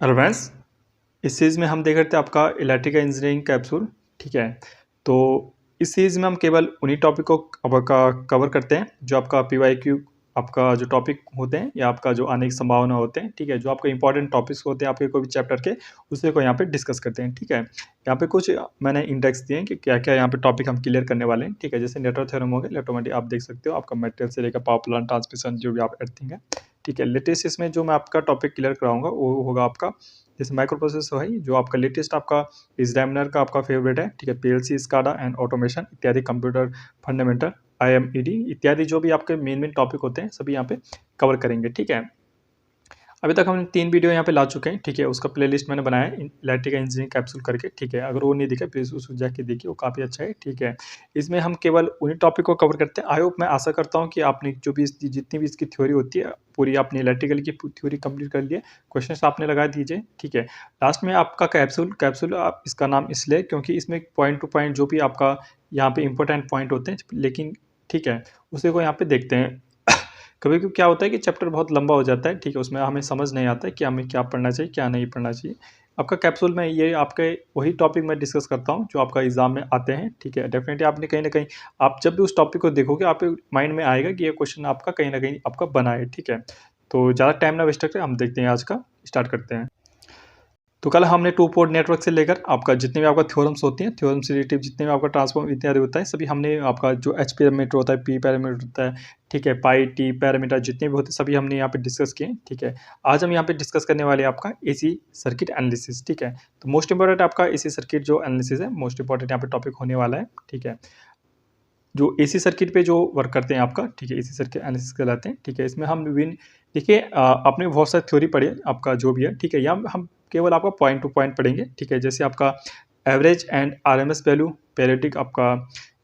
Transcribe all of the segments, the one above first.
Hello friends, इस series में हम देख रहे थे आपका इलेक्ट्रिकल इंजीनियरिंग कैप्सूल। ठीक है, तो इस सीरीज़ में हम केवल उन्हीं टॉपिक को आपका कवर करते हैं जो आपका पीवाईक्यू आपका जो टॉपिक होते हैं या आपका जो आने की संभावना होते हैं। ठीक है, जो आपके इंपॉर्टेंट टॉपिक्स होते हैं आपके कोई भी चैप्टर के, उसी को यहाँ पे डिस्कस करते हैं। ठीक है, यहाँ पे कुछ मैंने इंडेक्स दिए हैं कि क्या क्या यहाँ पे टॉपिक हम क्लियर करने वाले हैं। ठीक है, जैसे नेटवर्क थ्योरम हो गया, इलेक्ट्रोमैग्नेटिक आप देख सकते हो, आपका मटेरियल से लेकर पावर प्लांट, ट्रांसमिशन, जो भी आप अर्थिंग है। ठीक है, लेटेस्ट इसमें जो मैं आपका टॉपिक क्लियर कराऊंगा वो होगा आपका जैसे माइक्रो प्रोसेसर है, जो आपका लेटेस्ट आपका एग्जामिनर का आपका फेवरेट है। ठीक है, पीएलसी, स्काडा एंड ऑटोमेशन इत्यादि, कंप्यूटर फंडामेंटल, आईएमईडी इत्यादि जो भी आपके मेन टॉपिक होते हैं सभी यहाँ पे कवर करेंगे। ठीक है, अभी तक हमने 3 वीडियो यहाँ पे ला चुके हैं। ठीक है, उसका प्लेलिस्ट मैंने बनाया है इलेक्ट्रिकल इंजीनियरिंग कैप्सूल करके। ठीक है, अगर वो नहीं दिखा प्लीज़ उसको जाके देखिए, वो काफ़ी अच्छा है। ठीक है, इसमें हम केवल उन्हीं टॉपिक को कवर करते हैं। आई होप, मैं आशा करता हूँ कि आपने जो भी इसकी जितनी भी इसकी थ्योरी होती है पूरी आपने इलेक्ट्रिकल की थ्योरी कंप्लीट कर ली है। क्वेश्चंस आपने लगा दीजिए। ठीक है, लास्ट में आपका कैप्सूल कैप्सूल आप इसका नाम इसलिए क्योंकि इसमें पॉइंट टू पॉइंट जो भी आपका यहाँ पे इंपॉर्टेंट पॉइंट होते हैं, लेकिन ठीक है उसी को यहाँ पे देखते हैं। कभी कभी क्या होता है कि चैप्टर बहुत लंबा हो जाता है। ठीक है, उसमें हमें समझ नहीं आता है कि हमें क्या पढ़ना चाहिए क्या नहीं पढ़ना चाहिए। आपका कैप्सूल में ये आपके वही टॉपिक मैं डिस्कस करता हूँ जो आपका एग्जाम में आते हैं। ठीक है, डेफिनेटली आपने कहीं ना कहीं आप जब भी उस टॉपिक को देखोगे आपके माइंड में आएगा कि ये क्वेश्चन आपका कहीं ना कहीं आपका बना है। ठीक है, तो ज़्यादा टाइम ना वेस्ट करके हम देखते हैं, आज का स्टार्ट करते हैं। तो कल हमने टू पोर्ट नेटवर्क से लेकर आपका जितने भी आपका थ्योरम्स होती हैं, थ्योरम से रिलेटिव जितने भी आपका ट्रांसफॉर्म इत्यादि होता है, सभी हमने आपका जो एच पैरामीटर होता है, पी पैरामीटर होता है, ठीक है, पाई टी पैरामीटर जितने भी होते हैं सभी हमने यहाँ पे डिस्कस किए। ठीक है, आज हम यहाँ पे डिस्कस करने वाले हैं आपका एसी सर्किट एनालिसिस। ठीक है, तो मोस्ट इंपॉर्टेंट आपका एसी सर्किट जो एनालिसिस है, मोस्ट इंपॉर्टेंट यहाँ पे टॉपिक होने वाला है। ठीक है, जो एसी सर्किट पे जो वर्क करते हैं आपका, ठीक है, एसी सर्किट एनालिसिस कहलाते हैं। ठीक है, इसमें हम विभिन्न देखिए आपने बहुत सारी थ्योरी पढ़ी है आपका जो भी है। ठीक है, यहाँ हम केवल आपका पॉइंट टू पॉइंट पढ़ेंगे। ठीक है, जैसे आपका average and RMS value, periodic आपका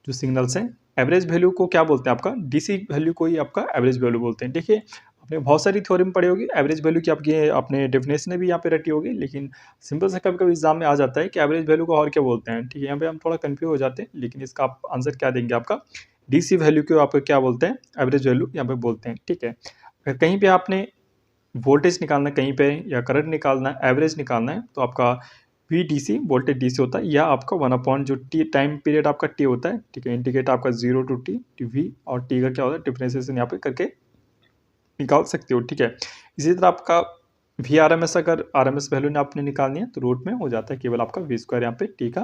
जो सिग्नल्स हैं, एवरेज वैल्यू को क्या बोलते हैं आपका, डीसी वैल्यू को ही आपका एवरेज वैल्यू बोलते हैं। देखिए, आपने बहुत सारी थ्योरी में पढ़ी होगी, एवरेज वैल्यू की आपकी आपने डेफिनेशन भी यहाँ पे रटी होगी, लेकिन सिंपल से कभी कभी एग्जाम में आ जाता है कि एवरेज वैल्यू को और क्या बोलते हैं। ठीक है, यहाँ पे हम थोड़ा कंफ्यूज हो जाते हैं, लेकिन इसका आप आंसर क्या देंगे, आपका डीसी वैल्यू को आप क्या बोलते हैं, एवरेज वैल्यू यहाँ पे बोलते हैं। ठीक है, अगर कहीं पे आपने वोल्टेज निकालना है कहीं पे या करंट निकालना है, एवरेज निकालना है, तो आपका V D C voltage D C होता है, या आपका 1 अपॉन जो टी टाइम पीरियड आपका टी होता है। ठीक है, इंडिकेट आपका 0 टू टी वी, और टी का क्या होता है डिफरेंशिएशन यहाँ पे करके निकाल सकते हो। ठीक है, इसी तरह आपका वी आर एम एस, अगर आर एम एस वैल्यू ने आपने निकालनी है तो रूट में हो जाता है केवल आपका वी स्क्वायर, यहाँ पे टी का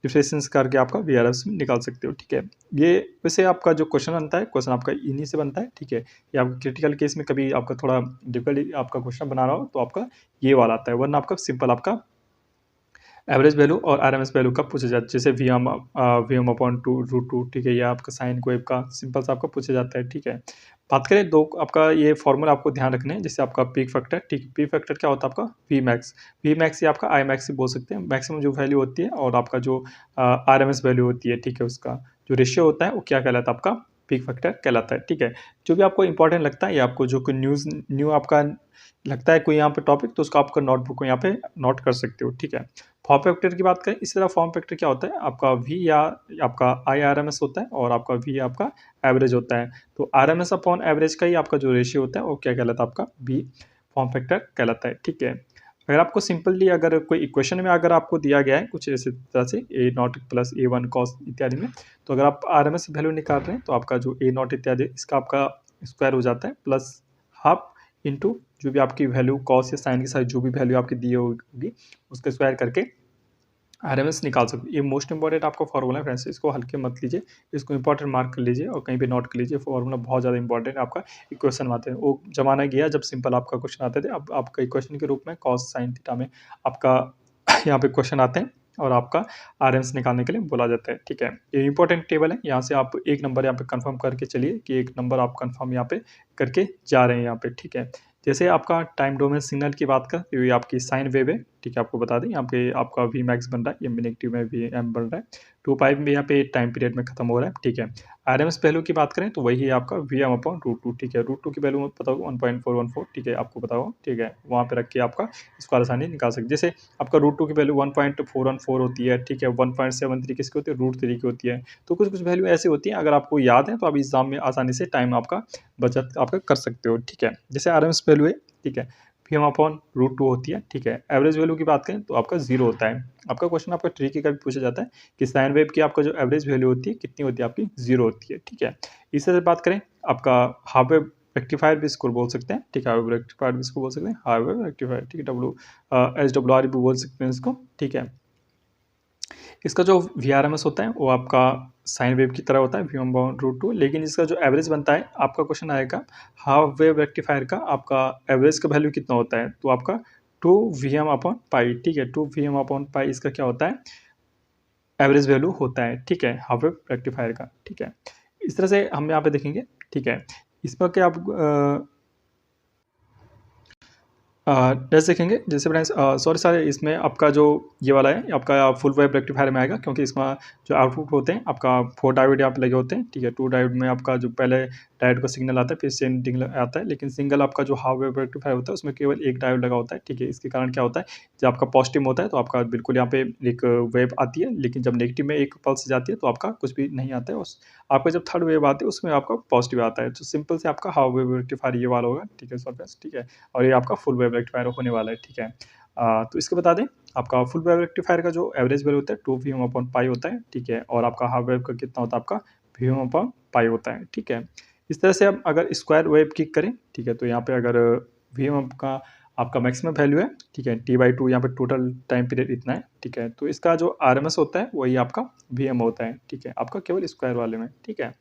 डिफरेंशिएशन करके आपका वी आर एस में निकाल सकते हो। ठीक है, ये वैसे आपका जो क्वेश्चन बनता है, क्वेश्चन आपका इन्हीं से बनता है। ठीक है, ये आपका क्रिटिकल केस में कभी आपका थोड़ा डिफिकल्ट आपका क्वेश्चन बना रहा हो तो आपका ये वाला आता है, वरना आपका सिंपल आपका एवरेज वैल्यू और आरएमएस वैल्यू का पूछा जाता है, जैसे V M upon two root two. ठीक है, या आपका साइन वेव का सिंपल सा आपका पूछा जाता है। ठीक है, बात करें दो आपका ये फॉर्मूला आपको ध्यान रखने हैं, जैसे आपका पीक फैक्टर। ठीक, पीक फैक्टर क्या होता है आपका वी मैक्स, वी मैक्स या आपका आई मैक्स बोल सकते हैं, मैक्सिमम जो वैल्यू होती है, और आपका जो आर एम एस वैल्यू होती है। ठीक है, उसका जो रेशियो होता है वो क्या कहलाता है, आपका पीक फैक्टर कहलाता है। ठीक है, जो भी आपको इंपॉर्टेंट लगता है या आपको जो कोई न्यू आपका लगता है कोई यहाँ पे टॉपिक, तो उसका आपका नोटबुक को यहाँ पे नोट कर सकते हो। ठीक है, फॉर्म फैक्टर की बात करें, इसी तरह फॉर्म फैक्टर क्या होता है, आपका वी या आपका आई आर एम एस होता है, और आपका वी आपका एवरेज होता है। तो R M S upon average का ही आपका जो रेशियो होता है वो क्या कहलाता है, आपका वी फॉर्म फैक्टर कहलाता है। ठीक है, अगर आपको सिंपली अगर कोई इक्वेशन में अगर आपको दिया गया है कुछ इसी तरह से A naught plus A one cos इत्यादि में, तो अगर आप आर एम एस वैल्यू निकाल रहे हैं तो आपका जो ए नॉट इत्यादि इसका आपका स्क्वायर हो जाता है, प्लस हाफ इंटू जो भी आपकी वैल्यू कॉस या साइन के साथ जो भी वैल्यू आपकी दी होगी उसका स्क्वायर करके आरएमएस निकाल सकते हो। ये मोस्ट इंपॉर्टेंट आपका फॉर्मूला है फ्रेंड्स, इसको हल्के मत लीजिए, इसको इंपॉर्टेंट मार्क कर लीजिए और कहीं पे नोट कर लीजिए। फॉर्मूला बहुत ज़्यादा इंपॉर्टेंट है आपका। इक्वेशन आते हैं, वो जमाना गया जब सिंपल आपका क्वेश्चन आते थे, अब आपका इक्वेशन के रूप में कॉस साइन थीटा में आपका यहाँ पे क्वेश्चन आते हैं, और आपका आरएमएस निकालने के लिए बोला जाता है। ठीक है, ये इंपॉर्टेंट टेबल है, यहाँ से आप एक नंबर यहाँ पे कंफर्म करके चलिए कि एक नंबर आप कंफर्म यहाँ पे करके जा रहे हैं यहाँ पे। ठीक है, जैसे आपका टाइम डोमेन सिग्नल की बात करें तो ये आपकी साइन वेव है। ठीक है, आपको बता दें यहाँ पे आपका वी मैक्स बन रहा है, ये नेगेटिव में वी एम बन रहा है, 2 पाई में यहाँ पे टाइम पीरियड में खत्म हो रहा है। ठीक है, आर एम एस वैल्यू की बात करें तो वही है आपका V M upon root two. ठीक है, रूट टू की वैल्यू पता होगा 1.414। ठीक है, आपको पता होगा। ठीक है, वहाँ पे रख के आपका इसको आसानी निकाल सकते, जैसे आपका रूट टू की वैल्यू 1.414 होती है। ठीक है, 1.73 किसकी होती है, रूट थ्री की होती है। तो कुछ कुछ वैल्यू ऐसी होती है, अगर आपको याद है तो आप एग्जाम में आसानी से टाइम आपका बचत आपका कर सकते हो। ठीक है, जैसे आर एम एस वैल्यू है। ठीक है, V M upon root two होती है, ठीक है। एवरेज वैल्यू की बात करें तो आपका 0 होता है। आपका क्वेश्चन आपका ट्रिकी का भी पूछा जाता है कि साइन वेव की आपका जो एवरेज वैल्यू होती है कितनी होती है आपकी, 0 होती है, ठीक है। इसी तरह बात करें आपका हाफ वेव रेक्टिफायर भी इसको बोल सकते हैं, ठीक है। हाफ वेव रेक्टिफायर भी इसको बोल सकते हैं, हाफ वेव रेक्टिफायर, ठीक है। SWR भी बोल सकते हैं इसको, ठीक है। इसका जो VRMS होता है वो आपका साइन वेव की तरह होता है, V M upon root two, लेकिन इसका जो एवरेज बनता है, आपका क्वेश्चन आएगा हाफ वेव रेक्टिफायर का आपका एवरेज का वैल्यू कितना होता है, तो आपका 2 Vm/π, ठीक है। 2 Vm/π इसका क्या होता है, एवरेज वैल्यू होता है, ठीक है, हाफ वेव रेक्टिफायर का, ठीक है। इस तरह से हम यहाँ पे देखेंगे, ठीक है। इसमें क्या आप जैसे देखेंगे, जैसे फ्रेंड्स सॉरी सर, इसमें आपका जो ये वाला है आपका फुल वेव रेक्टिफायर में आएगा, क्योंकि इसमें जो आउटपुट होते हैं आपका 4 डायोड यहाँ पे लगे होते हैं, ठीक है। 2 डायोड में आपका जो पहले डायोड का सिग्नल आता है, फिर सेंडिंग आता है, लेकिन सिंगल आपका जो हाफ वेव रेक्टिफायर होता है उसमें केवल एक डायोड लगा होता है, ठीक है। इसके कारण क्या होता है, जब आपका पॉजिटिव होता है तो आपका बिल्कुल यहाँ पे एक वेव आती है, लेकिन जब नेगेटिव में एक पल्स जाती है तो आपका कुछ भी नहीं आता है। उस आपका जब थर्ड वेव आती है उसमें आपका पॉजिटिव आता है, तो सिंपल से आपका हाफ वेव रेक्टिफायर ये वाला होगा, ठीक है सर फ्रेंड्स, ठीक है। और ये आपका फुल वेव रेक्टिफायर होने वाला है, ठीक है। तो इसके बता दें, आपका फुल वेव रेक्टिफायर का जो एवरेज वैल्यू होता है 2 Vm/π होता है, ठीक है। और आपका हाफ वेव का कितना होता है, आपका Vm/π होता है, ठीक है। इस तरह से अब अगर स्क्वायर वेव की करें, ठीक है, तो यहाँ पे अगर Vm का आपका मैक्सिमम वैल्यू है, ठीक है, T/2 यहाँ पे टोटल टाइम पीरियड इतना है, ठीक है। तो इसका जो RMS होता है वही आपका Vm होता है, ठीक है, आपका केवल स्क्वायर वाले में, ठीक है।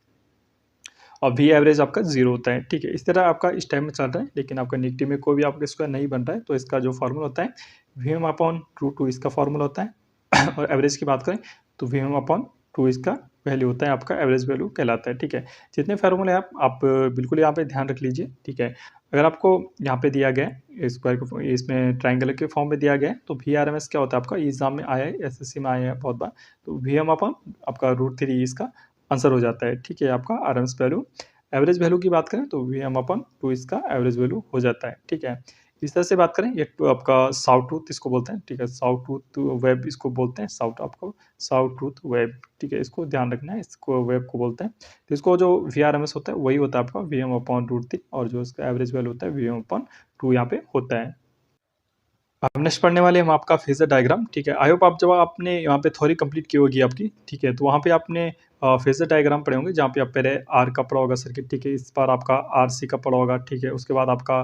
और वी एवरेज आपका 0 होता है, ठीक है। इस तरह आपका इस टाइम में चल रहा है, लेकिन आपका नेगेटिव में कोई भी आपका स्क्वायर नहीं बन रहा है, तो इसका जो फार्मूला होता है Vm/√2 इसका फार्मूला होता है। और एवरेज की बात करें तो Vm/2 इसका वैल्यू होता है, आपका एवरेज वैल्यू कहलाता है, ठीक है। जितने फार्मूले आप बिल्कुल यहाँ पे ध्यान रख लीजिए, ठीक है। अगर आपको यहाँ पे दिया गया है स्क्वायर को इसमें ट्राइंगल के फॉर्म में दिया गया है, तो VRMS क्या होता है आपका, एग्जाम में आया है, SSC में आया है बहुत बार, तो Vm/ आपका √3 इसका आंसर हो जाता है, ठीक है, आपका RMS वैल्यू। एवरेज वैल्यू की बात करें तो Vm/2 इसका एवरेज वैल्यू हो जाता है, ठीक है। इस तरह से बात करें, ये आपका साउथ टूथ इसको बोलते हैं, ठीक है, साउथ टूथ वेब इसको बोलते हैं, साउथ आपको साउथ टूथ वेब, ठीक है, इसको ध्यान रखना है, इसको वेब को बोलते हैं। तो इसको जो VRMS होता है वही होता है आपका Vm/√3, और जो इसका एवरेज वैल्यू होता है Vm/2 यहाँ पे होता है। अब नेक्स्ट पढ़ने वाले हम आपका फेजर डायग्राम, ठीक है। आई होप आप जब आपने यहाँ पे थ्योरी कंप्लीट की होगी आपकी, ठीक है, तो वहाँ पे आपने फेजर डायग्राम पढ़े होंगे, जहाँ पे आप पहले आर का पढ़ा होगा सर्किट, ठीक है। इस बार आपका RC का पढ़ा होगा, ठीक है। उसके बाद आपका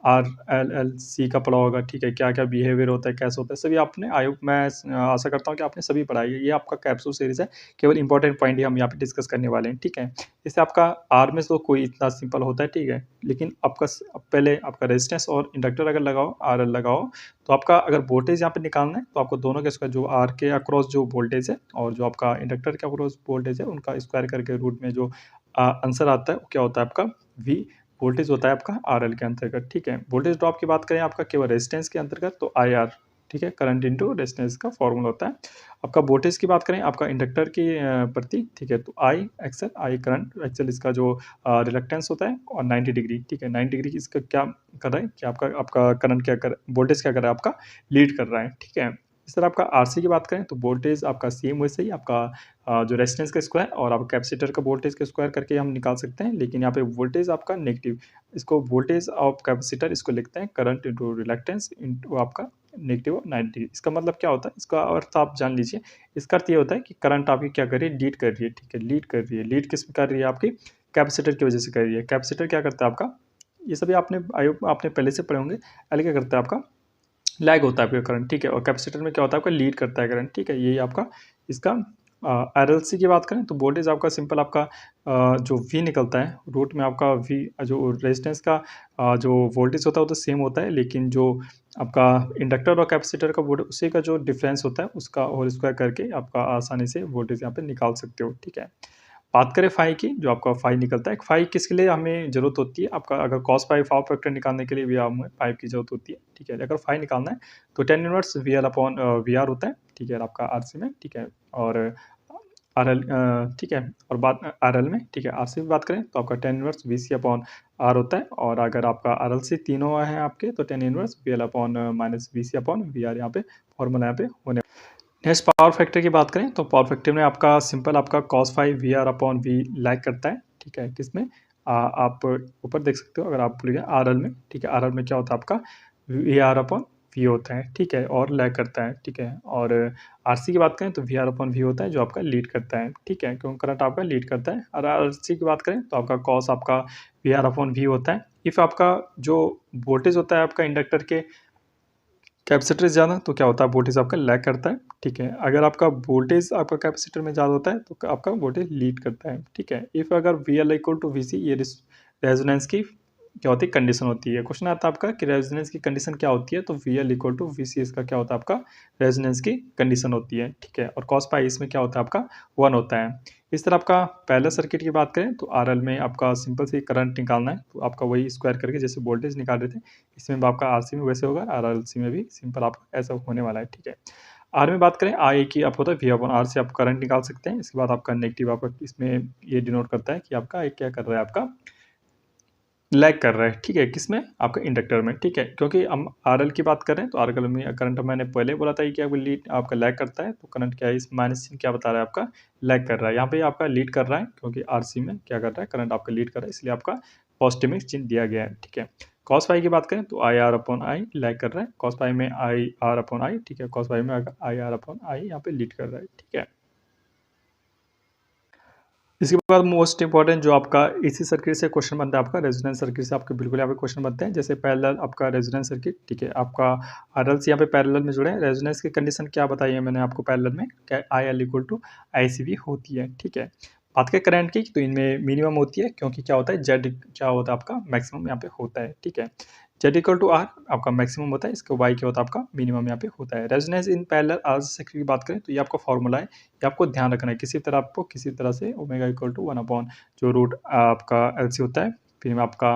RLLC का पढ़ा होगा, ठीक है। क्या क्या बिहेवियर होता है, कैसे होता है, सभी आपने, आई होप मैं आशा करता हूँ कि आपने सभी पढ़ा है। ये आपका कैप्सूल सीरीज है, केवल इंपॉर्टेंट पॉइंट ही हम यहाँ पे डिस्कस करने वाले हैं, ठीक है। जैसे आपका आर में तो कोई इतना सिंपल होता है, ठीक है, लेकिन आपका पहले आपका रेजिस्टेंस और इंडक्टर अगर लगाओ, RL लगाओ, तो आपका अगर वोल्टेज यहाँ पे निकालना है तो आपको दोनों के स्क्वायर, जो आर के अक्रॉस जो वोल्टेज है और जो आपका इंडक्टर के अक्रॉस वोल्टेज है, उनका स्क्वायर करके रूट में जो आंसर आता है वो क्या होता है आपका वी वोल्टेज होता है आपका RL के अंतर्गत, ठीक है। वोल्टेज ड्रॉप की बात करें आपका केवल रेजिस्टेंस के अंतर्गत, तो IR, ठीक है, करंट इनटू रेजिस्टेंस का फॉर्मूला होता है। आपका वोल्टेज की बात करें आपका इंडक्टर की प्रति, ठीक है, तो आई एक्सएल, आई करंट एक्सएल इसका जो रिलक्टेंस होता है, और 90 डिग्री, ठीक है, 90 डिग्री इसका क्या कर रहा है कि आपका आपका करंट क्या कर, वोल्टेज क्या कर रहा है आपका, लीड कर रहा है, ठीक है। इस तरह आपका RC की बात करें तो वोल्टेज आपका सेम वैसे ही आपका जो रेजिस्टेंस का स्क्वायर और आप कैपेसिटर का वोल्टेज का स्क्वायर करके हम निकाल सकते हैं, लेकिन यहाँ पे वोल्टेज आपका नेगेटिव, इसको वोल्टेज ऑफ कैपेसिटर इसको लिखते हैं करंट इंटू रिलक्टेंस इंटू आपका नेगेटिव 90। इसका मतलब क्या होता है, इसका अर्थ आप जान लीजिए। इसका अर्थ ये होता है कि करंट आपकी क्या कर रही है, लीड कर रही है, ठीक है, लीड कर रही है। लीड किस में कर रही है, आपकी कैपेसिटर की वजह से कर रही है। कैपेसिटर क्या करता है आपका, ये सभी आपने पहले से पढ़े होंगे। एल क्या करता है आपका, लैग होता है आपका करंट, ठीक है, और कैपेसिटर में क्या होता है आपका, लीड करता है करंट, ठीक है। यही आपका इसका RLC की बात करें तो वोल्टेज आपका सिंपल आपका जो V निकलता है रूट में, आपका V जो रेजिस्टेंस का जो वोल्टेज होता है वो तो सेम होता है, लेकिन जो आपका इंडक्टर और कैपेसिटर का वोल्टेज उसी का जो डिफरेंस होता है उसका होल स्क्वायर करके आपका आसानी से वोल्टेज यहाँ पे निकाल सकते हो, ठीक है। बात करें फाई की, जो आपका फाई निकलता है, फाई किसके लिए हमें जरूरत होती है, आपका अगर कॉस फाई फाव फैक्टर निकालने के लिए भी हमें फाइव की जरूरत होती है, ठीक है। अगर फाई निकालना है तो tan इनवर्स VL/VR होता है, ठीक है, आपका RC में, ठीक है, और RL, ठीक है, और बात RL में, ठीक है, RC में बात करें तो आपका tan इनवर्स VC/R होता है, और अगर आपका RLC तीनों हैं आपके तो tan इनवर्स VL/-VC/VR यहाँ पे फॉर्मूला यहाँ पे होने। नेक्स्ट पावर फैक्टर की बात करें तो पावर फैक्टर में आपका सिंपल आपका cos फाई VR/V लैग करता है, ठीक है, किसमें आप ऊपर देख सकते हो, अगर आप भूल गए RL में, ठीक है, RL में क्या होता है आपका वी आर अपॉन वी होता है, ठीक है, और लैग करता है, ठीक है। और आरसी की बात करें तो वी आर अपॉन वी होता है जो आपका लीड करता है, ठीक है, क्योंकि करंट आपका लीड करता है। और आरसी की बात करें तो आपका कॉस आपका वी आर अपॉन वी होता है। इफ़ आपका जो वोल्टेज होता है आपका इंडक्टर के कैपेसिटर से ज़्यादा तो क्या होता है, वोल्टेज आपका लैग करता है, ठीक है। अगर आपका वोल्टेज आपका कैपेसिटर में ज़्यादा होता है तो आपका वोल्टेज लीड करता है, ठीक है। इफ़ अगर V L equal to V C, ये रेजोनेंस की क्या होती है, कंडीशन होती है। क्वेश्चन आता है आपका कि रेजोनेंस की कंडीशन क्या होती है, तो V L equal to V C इसका क्या होता है, आपका रेजोनेंस की कंडीशन होती है, ठीक है। और कॉस पाई इसमें क्या होता है, आपका 1 होता है। इस तरह आपका पैरेलल सर्किट की बात करें तो आरएल में आपका सिंपल सी करंट निकालना है, तो आपका वही स्क्वायर करके जैसे वोल्टेज निकाल रहे थे, इसमें भी आपका आरसी में वैसे होगा, आरएलसी में भी सिंपल आपका ऐसा होने वाला है, ठीक है। आर में बात करें, आई की आप होता है वी अपॉन आर से आप करंट निकाल सकते हैं। इसके बाद आपका नेगेटिव आपका इसमें ये डिनोट करता है कि आपका एक क्या कर रहा है, आपका लैग कर रहा है, ठीक है, किसमें, आपका इंडक्टर में, ठीक है। क्योंकि हम आरएल की बात कर रहे हैं तो आरएल में करंट मैंने पहले बोला था कि आपका लीड आपका लैग करता है, तो करंट क्या है, इस माइनस चिन्ह क्या बता रहा है, आपका लैग कर रहा है। यहाँ पे आपका लीड कर रहा है क्योंकि आरसी में क्या कर रहा है, करंट आपका लीड कर रहा है, इसलिए आपका पॉजिटिव में चिन्ह दिया गया है, ठीक है। कॉस पाई की बात करें तो I R upon I lag कर रहा है, कॉस पाई में आई आर अपॉन आई, ठीक है, कॉस पाई में आई आर अपॉन आई यहाँ पे लीड कर रहा है, ठीक है। इसके बाद मोस्ट इंपॉर्टेंट जो आपका इसी सर्किट से क्वेश्चन बनता है, आपका रेजोनेंस सर्किट से आपके बिल्कुल यहाँ पे क्वेश्चन बनते हैं, जैसे पैरेलल आपका रेजोनेंस सर्किट, ठीक है, आपका आरएल से यहाँ पे पैरेलल में जुड़े हैं। रेजोनेंस की कंडीशन क्या बताई है मैंने आपको, पैरेलल में क्या I L equal to I C V होती है, ठीक है। बात करें करंट की तो इनमें मिनिमम होती है, क्योंकि क्या होता है, जेड क्या होता है, आपका मैक्सिमम यहाँ पे होता है, ठीक है। जेड इक्वल टू आर आपका मैक्सिमम होता है, इसका वाई क्या होता है, आपका मिनिमम यहाँ पे होता है। Resonance in parallel R circuit की बात करें तो ये आपका फॉर्मूला है, ये आपको ध्यान रखना है, किसी तरह आपको किसी तरह से ओमेगा इक्वल टू 1 अपॉन जो रूट आपका एल सी होता है, फिर में आपका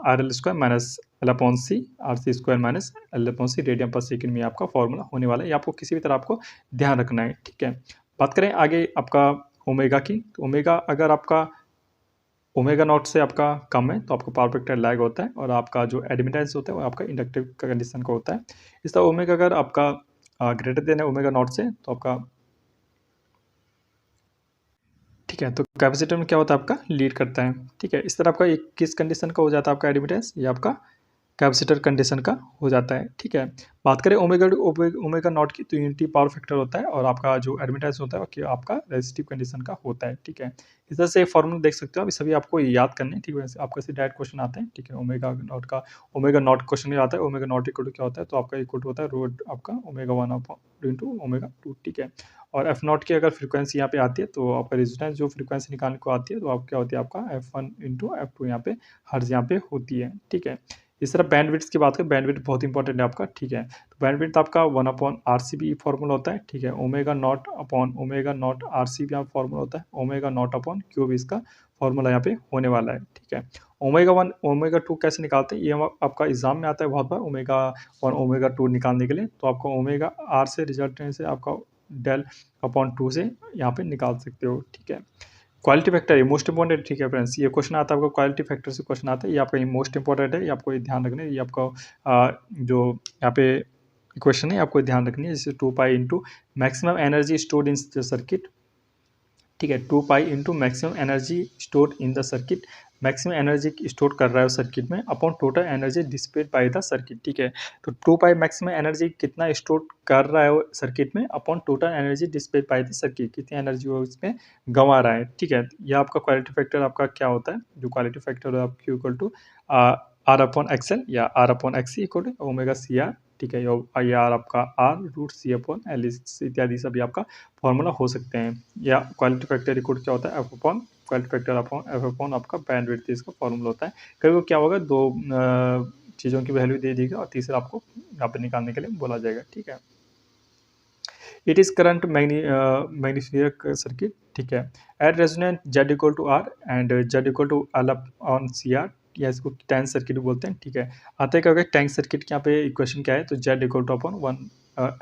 R L square minus L upon C, R C square minus L upon C radian पर सेकेंड में आपका फॉर्मूला होने वाला है, ये आपको किसी भी तरह आपको ध्यान रखना है, ठीक है। बात करें आगे आपका ओमेगा की, तो ओमेगा अगर आपका ओमेगा नॉट से आपका कम है तो आपका पावर फैक्टर लैग होता है, और आपका जो एडमिटेंस होता है वो आपका इंडक्टिव कंडीशन का होता है। इस तरह ओमेगा अगर आपका ग्रेटर देन है ओमेगा नॉट से तो आपका, ठीक है, तो कैपेसिटर में क्या होता है, आपका लीड करता है, ठीक है। इस तरह आपका एक किस कंडीशन का हो जाता है, आपका एडमिटेंस, ये आपका कैपेसिटर कंडीशन का हो जाता है, ठीक है। बात करें ओमेगा ओमेगा नॉट की तो यूनिटी पावर फैक्टर होता है, और आपका जो एडमिटेंस होता है वो आपका रेजिस्टिव कंडीशन का होता है, ठीक है। इस तरह से फॉर्मूला देख सकते हो आप, सभी आपको याद करने हैं, ठीक है। आपका से डायरेक्ट क्वेश्चन आते हैं, ठीक है। ओमेगा नॉट का ओमेगा नॉट क्वेश्चन में आता है, ओमेगा नॉट इक्वल टू क्या होता है, तो आपका इक्वल टू होता है रोड आपका ओमेगा 1 अपॉन इंटू ओमेगा 2, ठीक है। और एफ नॉट की अगर फ्रीक्वेंसी यहाँ पे आती है तो आपका रेजिस्टेंस जो फ्रीक्वेंसी निकालने को आती है तो आप क्या होती है, आपका F1 इंटू F2 यहाँ पे हर्ज यहाँ पे होती है, ठीक है। इस तरह बैंडविड्थ की बात करें, बैंडविड्थ बहुत इंपॉर्टेंट है आपका, ठीक है। तो बैंडविड्थ आपका 1 upon R C B formula होता है, ठीक है। Omega not upon omega not R C B यहाँ फॉर्मूला होता है, omega not upon Q B इसका फॉर्मूला यहाँ पे होने वाला है, ठीक है। ओमेगा 1 ओमेगा 2 कैसे निकालते हैं, ये आपका एग्जाम में आता है बहुत बार, ओमेगा 1 ओमेगा 2 निकालने के लिए, तो आपको ओमेगा आर से रिजल्ट से आपका डेल अपॉन 2 से यहाँ पे निकाल सकते हो, ठीक है। क्वालिटी फैक्टर ये मोस्ट इंपॉर्टेंट, ठीक है फ्रेंड्स, ये क्वेश्चन आता है आपको क्वालिटी फैक्टर से क्वेश्चन आता है, ये आपका मोस्ट इंपॉर्टेंट है, ये आपको ये ध्यान रखना है, ये आपका जो यहाँ पे क्वेश्चन है आपको ध्यान रखनी है, जैसे 2 pi into maximum energy stored in the circuit, ठीक है। 2 pi into maximum energy stored in the circuit, maximum energy store कर रहा है सर्किट में upon total energy dissipated by the circuit, ठीक है। तो 2 पाई मैक्सिमम एनर्जी कितना स्टोर कर रहा है वो सर्किट में upon total energy dissipated by the circuit, कितनी एनर्जी वो इसमें गंवा रहा है, ठीक है। यह आपका क्वालिटी फैक्टर आपका क्या होता है, जो क्वालिटी फैक्टर है आपकी equal to R upon XL या R upon XC equal to omega C R, ठीक है। ये आर आपका R root C upon L इत्यादि सभी आपका फॉर्मूला हो सकते हैं, या क्वालिटी फैक्टर इक्वल क्या होता है, F upon quality factor upon F upon आपका बैंडविड्थ इसका फॉर्मूला होता है। कभी को क्या होगा, दो चीज़ों की वैल्यू दे देगा और तीसरा आपको यहाँ पे निकालने के लिए बोला जाएगा, ठीक है। It is current magnifier circuit, ठीक है। At resonant Z equal to R and Z equal to L on C R, या इसको टैंक सर्किट बोलते हैं, ठीक है। आता है क्या होगा, टैंक सर्किट के यहाँ पे इक्वेशन क्या है, तो Z equal to upon 1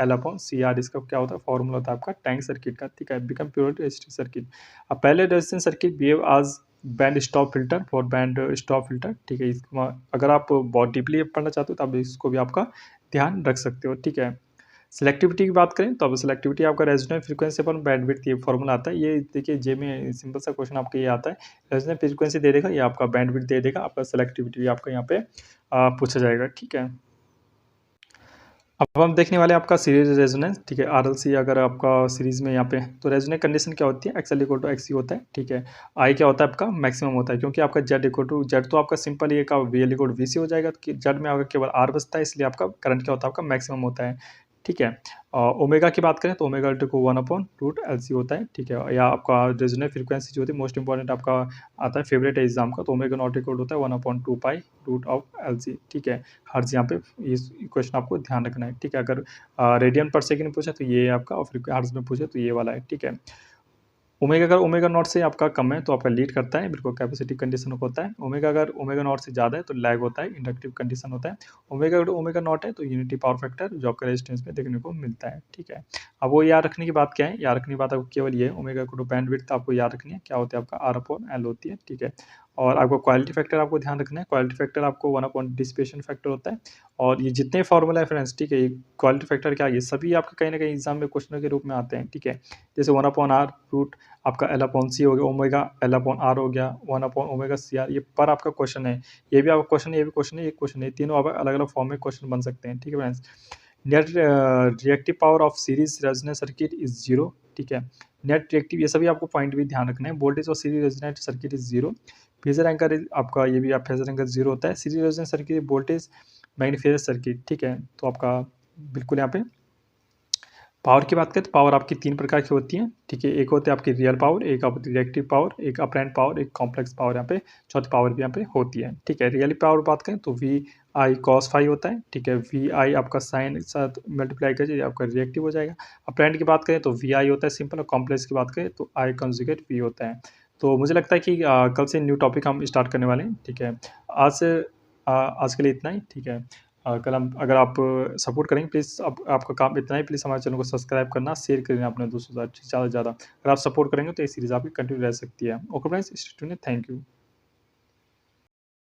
L upon C R, इसका क्या होता है फॉर्मूला होता है आपका टैंक सर्किट का, ठीक है। Become purity resistive circuit. अब पहले रेजिस्टेंस सर्किट बिहेव आज band stop filter for band stop filter, ठीक है। इसको अगर आप बहुत डीपली पढ़ना चाहते हो तो आप इसको भी आपका ध्यान रख सकते हो, ठीक है। सेलेक्टिविटी की बात करें तो अब सेलेक्टिविटी आपका रेजोनेंट फ्रीक्वेंसी अपन बैंडविड्थ ये फॉर्मूला आता है, ये देखिए जे में सिंपल सा क्वेश्चन आपका ये आता है, रेजोनेंट फ्रीक्वेंसी दे देगा, ये आपका बैंडविड्थ दे देगा, आपका सेलेक्टिविटी भी आपका यहाँ पे पूछा जाएगा, ठीक है। अब हम देखने वाले हैं आपका सीरीज रेजोनेंस, ठीक है। आरएलसी अगर आपका सीरीज में यहाँ पे, तो रेजोनेंस कंडीशन क्या होती है, एक्सएल इक्वल टू एक्सी होता है, ठीक है। आई क्या होता है आपका मैक्सिमम होता है, क्योंकि आपका जेड इक्वल टू जेड तो आपका सिंपल ही का V L equal to V C हो जाएगा, तो जेड में आपका केवल आर बचता है, इसलिए आपका करंट क्या होता है आपका मैक्सिमम होता है, ठीक है। ओमेगा की बात करें तो ओमेगा को 1/√LC होता है, ठीक है। या आपका रेजोनेंस फ्रीक्वेंसी जो होती है मोस्ट इंपॉर्टेंट आपका आता है फेवरेट है एग्जाम का, तो ओमेगा नॉट इक्वल होता है 1/2π√LC, ठीक है। हर्ज यहाँ पे इस क्वेश्चन आपको ध्यान रखना है, ठीक है। अगर रेडियन पर सेकंड पूछा तो ये आपका, और फिर हर्ज में पूछे तो ये वाला है, ठीक है। ओमेगा अगर ओमेगा नॉट से आपका कम है तो आपका लीड करता है, बिल्कुल कैपेसिटिव कंडीशन होता है। ओमेगा अगर ओमेगा नॉट से ज़्यादा है तो लैग होता है, इंडक्टिव कंडीशन होता है। ओमेगा अगर ओमेगा नॉट है तो यूनिटी पावर फैक्टर जो आपका रेजिस्टेंस में देखने को मिलता है, ठीक है। अब वो याद रखने की बात क्या है, याद रखने की बात आपको केवल ये ओमेगा को बैंडविड्थ आपको याद रखनी है, क्या होता है आपका R/L होती है, ठीक है। और आपको क्वालिटी फैक्टर आपको ध्यान रखना है, क्वालिटी फैक्टर आपको 1/डिसिपेशन फैक्टर होता है। और ये जितने फॉर्मूला है फ्रेंड्स, ठीक है, ये क्वालिटी फैक्टर क्या है, ये सभी आपके कहीं ना कहीं एग्जाम में क्वेश्चन के रूप में आते हैं, ठीक है। जैसे 1/R रूट आपका L/C हो गया, ओमेगा L/R हो गया, 1/ओमेगा CR, ये पर आपका क्वेश्चन है। ये भी आपका क्वेश्चन है, ये भी क्वेश्चन है, ये क्वेश्चन है, तीनों आप अलग अलग फॉर्म में क्वेश्चन बन सकते हैं, ठीक है friends. Net reactive power of series resonance circuit is zero, ठीक है। नेट रिएक्टिव, ये सभी आपको पॉइंट भी ध्यान रखना है। Voltage of series resonance circuit is zero. Phasor angle आपका, ये भी आप फेजर एंकर जीरो होता है। Series resonance circuit voltage magnifier circuit, ठीक है। तो आपका बिल्कुल यहाँ पे पावर की बात करें तो पावर आपकी तीन प्रकार की होती है, ठीक है। एक होती है आपकी रियल पावर, एक आपकी रिएक्टिव पावर, एक अपरेंट पावर, एक कॉम्प्लेक्स पावर, यहाँ पे चौथी पावर भी यहाँ पे होती है, ठीक है। रियल पावर बात करें तो वी आई कॉस फाई होता है, ठीक है। वी आई आपका साइन के साथ मल्टीप्लाई करिए, आपका रिएक्टिव हो जाएगा। अपरेंट की बात करें तो वी आई होता है सिंपल, और कॉम्प्लेक्स की बात करें तो आई कंजुगेट वी होता है। तो मुझे लगता है कि कल से न्यू टॉपिक हम स्टार्ट करने वाले हैं, ठीक है। आज से आज के लिए इतना ही, ठीक है। कल हम, अगर आप सपोर्ट करेंगे प्लीज़, आपका काम इतना ही, प्लीज़ हमारे चैनल को सब्सक्राइब करना, शेयर करना अपने दोस्तों के साथ ज़्यादा से ज़्यादा। अगर आप सपोर्ट करेंगे तो ये सीरीज़ आपकी कंटिन्यू रह सकती है। Okay friends, stay tuned, thank you.